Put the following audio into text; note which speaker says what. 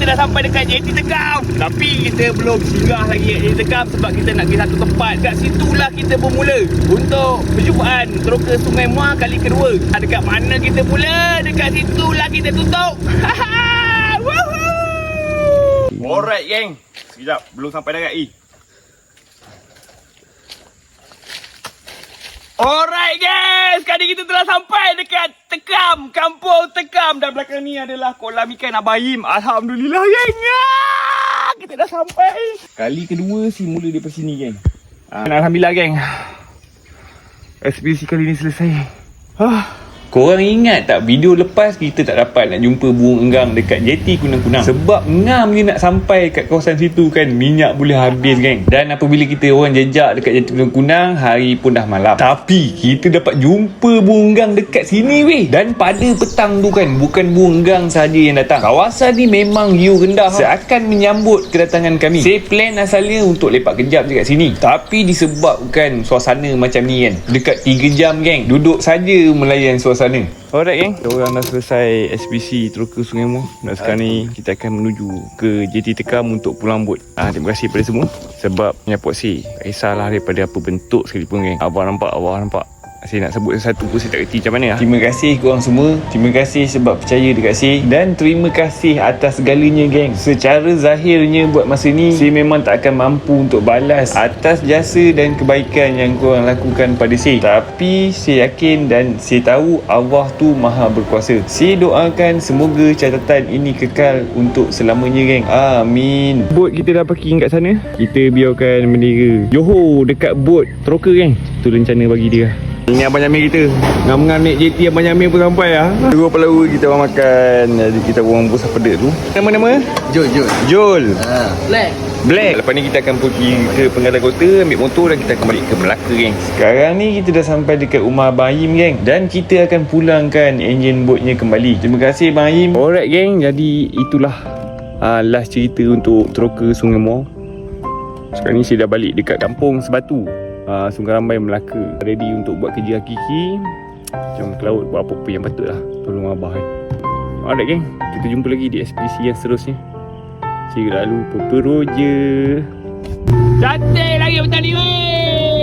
Speaker 1: dah sampai dekat JT Tekam. Tapi kita belum singgah lagi kat JT Tekam sebab kita nak pergi satu tempat. Kat situlah kita bermula untuk perjumpaan Teroka Sungai Muar kali kedua. Dekat mana kita mula? Dekat situlah kita tutup. Alright geng. Sekejap, belum sampai dekat E. Alright guys, kali kita telah sampai dekat Tekam, Kampung Tekam. Dan belakang ni adalah kolam ikan Abah Yim. Alhamdulillah geng. Kita dah sampai. Kali kedua si mula daripada sini geng. Alhamdulillah geng, ekspedisi kali ni selesai. Korang ingat tak video lepas kita tak dapat nak jumpa burung enggang dekat JT Kunang-Kunang? Sebab ngam je nak sampai kat kawasan situ kan, minyak boleh habis geng. Dan apabila kita orang jejak dekat JT Kunang-Kunang, hari pun dah malam. Tapi kita dapat jumpa burung enggang dekat sini weh. Dan pada petang tu kan, bukan burung enggang sahaja yang datang. Kawasan ni memang hiu rendah seakan menyambut kedatangan kami. Saya plan asalnya untuk lepak kejap dekat sini, tapi disebabkan suasana macam ni kan, dekat 3 jam geng, duduk saja melayan suasana. Alright geng, kita orang dah selesai ekspedisi Teroka Sungai Muar. Dan sekarang ni kita akan menuju ke JT Tekam untuk pulang bot. Terima kasih kepada semua sebab menyapot saya. Tak kisahlah daripada apa bentuk sekalipun geng. Abang nampak. Saya nak sebut satu pun saya tak kerti macam mana. Terima kasih korang semua. Terima kasih sebab percaya dekat saya. Dan terima kasih atas segalanya geng. Secara zahirnya buat masa ni, saya memang tak akan mampu untuk balas atas jasa dan kebaikan yang korang lakukan pada saya. Tapi saya yakin dan saya tahu Allah tu maha berkuasa. Saya doakan semoga catatan ini kekal untuk selamanya geng. Amin. Bot kita dah parking kat sana. Kita biarkan bendera Johor dekat bot Teroka geng. Tu rencana bagi dia. Ini Abang Jamil kita. Ngam-ngam naik JT Abang Jamil pun sampai lah. Dua pelawa kita orang makan. Jadi kita orang bos apa dia tu. Nama-nama? Jol. Black. Lepas ni kita akan pergi ke Pengantin Kota, ambil motor dan kita akan balik ke Melaka geng. Sekarang ni kita dah sampai dekat rumah Abang Yim geng. Dan kita akan pulangkan enjin botnya kembali. Terima kasih Abang Yim. Alright geng, jadi itulah last cerita untuk Teroka Sungai Muar. Sekarang ni saya dah balik dekat Kampung Sebatu, Sungai Rambai, Melaka. Ready untuk buat kerja hakiki. Jom ke laut buat apa-apa yang patut lah. Tolong abah kan. Alright geng, kita jumpa lagi di ekspedisi yang seterusnya. Saya tak lupa peroja. Cantik lagi betul ni weh.